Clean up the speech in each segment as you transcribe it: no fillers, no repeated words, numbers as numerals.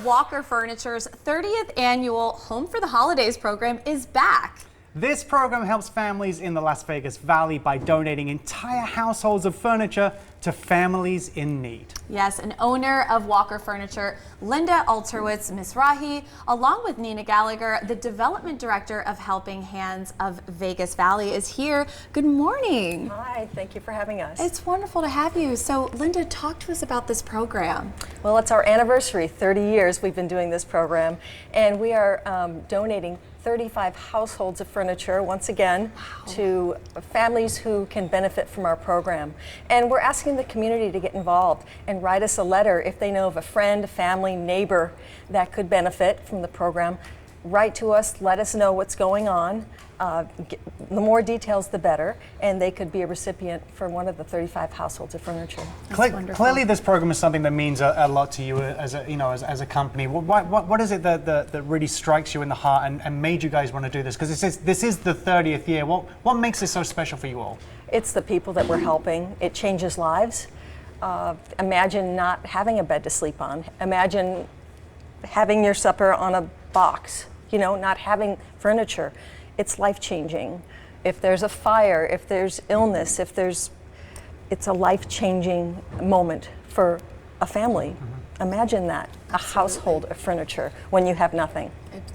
Walker Furniture's 30th annual Home for the Holidays program is back. This program helps families in the Las Vegas Valley by donating entire households of furniture to families in need. Yes, an owner of Walker Furniture, Linda Alterwitz Mizrahi, along with Nina Gallagher, the development director of Helping Hands of Vegas Valley, is here. Good morning. Hi, thank you for having us. It's wonderful to have you. So, Linda, talk to us about this program. Well, it's our anniversary, 30 years we've been doing this program, and we are donating 35 households of furniture, once again, to families who can benefit from our program. And we're asking the community to get involved and write us a letter if they know of a friend, family, neighbor that could benefit from the program. Write to us, let us know what's going on. The more details, the better, and they could be a recipient for one of the 35 households of furniture. Clearly, this program is something that means a lot to you as a company. What is it that really strikes you in the heart and made you guys want to do this? Because this is the 30th year. What makes this so special for you all? It's the people that we're helping. It changes lives. Imagine not having a bed to sleep on. Imagine having your supper on a box. Not having furniture. It's life-changing. If there's a fire, if there's illness, it's a life-changing moment for a family. Mm-hmm. Imagine that, a household of furniture when you have nothing.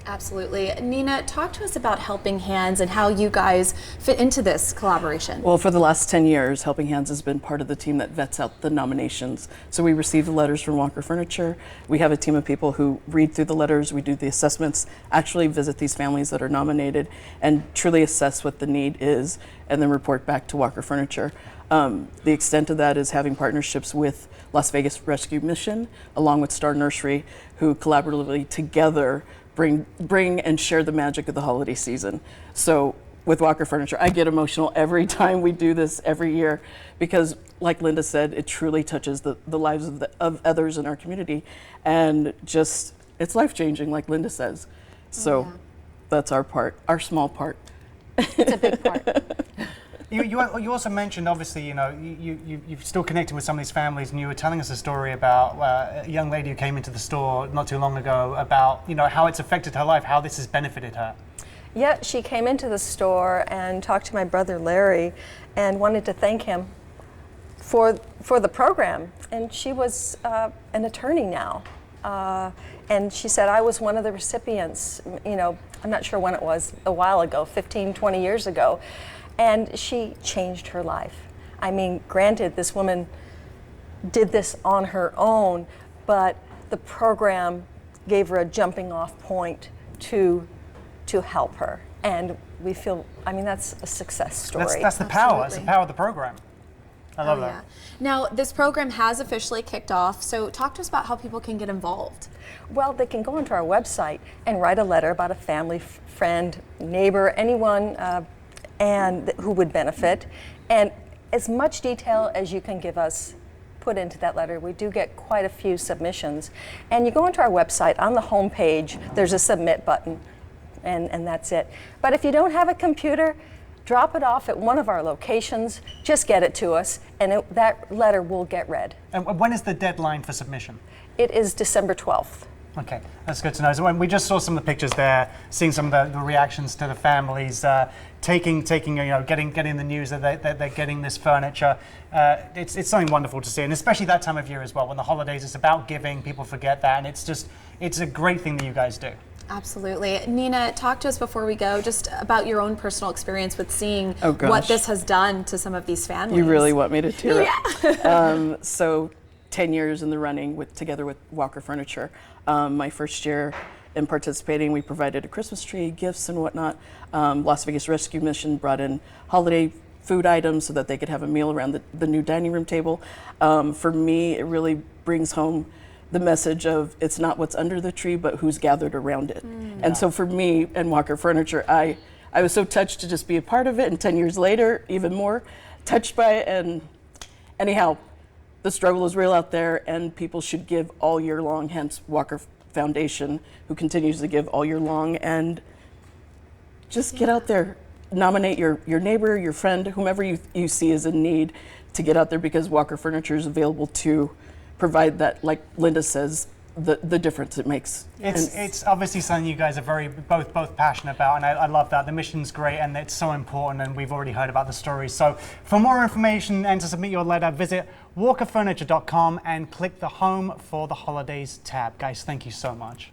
Absolutely. Nina, talk to us about Helping Hands and how you guys fit into this collaboration. Well, for the last 10 years, Helping Hands has been part of the team that vets out the nominations. So we receive the letters from Walker Furniture. We have a team of people who read through the letters, we do the assessments, actually visit these families that are nominated, and truly assess what the need is, and then report back to Walker Furniture. The extent of that is having partnerships with Las Vegas Rescue Mission, along with Star Nursery, who collaboratively together bring and share the magic of the holiday season. So with Walker Furniture, I get emotional every time we do this every year because, like Linda said, it truly touches the lives of others in our community, and just it's life-changing, like Linda says. So that's our part, our small part. It's a big part. You also mentioned, obviously, you've still connected with some of these families, and you were telling us a story about a young lady who came into the store not too long ago about, how it's affected her life, how this has benefited her. Yeah, she came into the store and talked to my brother Larry and wanted to thank him for the program. And she was an attorney now. And she said, I was one of the recipients, I'm not sure when it was, a while ago, 15, 20 years ago. And she changed her life. I mean, granted, this woman did this on her own, but the program gave her a jumping off point to help her. And we feel, that's a success story. That's the power. That's the power of the program. I love that. Now, this program has officially kicked off, so talk to us about how people can get involved. Well, they can go onto our website and write a letter about a family, friend, neighbor, anyone, and who would benefit, and as much detail as you can give us put into that letter. We do get quite a few submissions, and you go onto our website, on the home page there's a submit button, and that's it. But if you don't have a computer, drop it off at one of our locations, just get it to us, and that letter will get read. And when is the deadline for submission? It is December 12th. Okay, that's good to know. So when we just saw some of the pictures there, seeing some of the reactions to the families, getting the news that they're getting this furniture. It's something wonderful to see, and especially that time of year as well, when the holidays, it's about giving. People forget that, and it's a great thing that you guys do. Absolutely. Nina, talk to us before we go just about your own personal experience with seeing what this has done to some of these families. You really want me to tear up? So 10 years in the running together with Walker Furniture. My first year in participating, we provided a Christmas tree, gifts and whatnot. Las Vegas Rescue Mission brought in holiday food items so that they could have a meal around the new dining room table. For me, it really brings home the message of it's not what's under the tree, but who's gathered around it. And so for me and Walker Furniture, I was so touched to just be a part of it, and 10 years later, even more touched by it. And anyhow, the struggle is real out there, and people should give all year long, hence Walker Foundation, who continues to give all year long, and just get out there. Nominate your neighbor, your friend, whomever you see is in need, to get out there, because Walker Furniture is available to provide that, like Linda says, the difference it makes. It's obviously something you guys are both passionate about, and I love that. The mission's great, and it's so important, and we've already heard about the stories. So for more information and to submit your letter, visit walkerfurniture.com and click the Home for the Holidays tab. Guys, thank you so much.